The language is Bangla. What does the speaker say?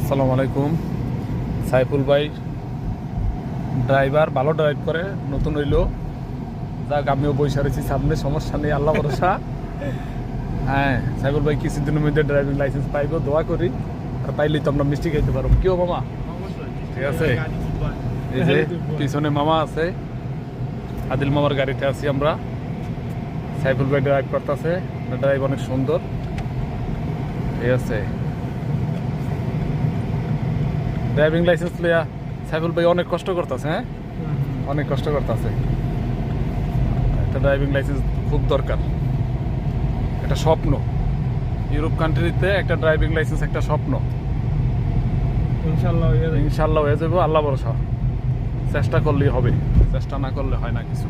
আসসালামু আলাইকুম। সাইফুল ভাই ড্রাইভার, ভালো ড্রাইভ করে, নতুন হইলো। যাক, আমিও বসে রয়েছি সামনে, সমস্যা নেই, আল্লাহ ভরসা। হ্যাঁ, সাইফুল ভাই কিছুদিনের মধ্যে ড্রাইভিং লাইসেন্স পাইবো, দোয়া করি। আর পাইলেই তো আমরা মিষ্টি খাইতে পারবো। কেউ মামা ঠিক আছে। এই যে পিছনে মামা আছে, আদিল মামার গাড়িতে আছি আমরা। সাইফুল ভাই ড্রাইভ করতেছে, ড্রাইভ অনেক সুন্দর। ঠিক আছে, ড্রাইভিং লাইসেন্স লিয়া সাইফুল ভাই অনেক কষ্ট করতেছে। হ্যাঁ, অনেক কষ্ট করতেছে। একটা ড্রাইভিং লাইসেন্স খুব দরকার, একটা স্বপ্ন। ইউরোপ কান্ট্রিতে একটা ড্রাইভিং লাইসেন্স একটা স্বপ্ন। ইনশাল্লাহ হয়ে যাবো, আল্লাহ ভরসা। চেষ্টা করলেই হবে, চেষ্টা না করলে হয় না কিছু।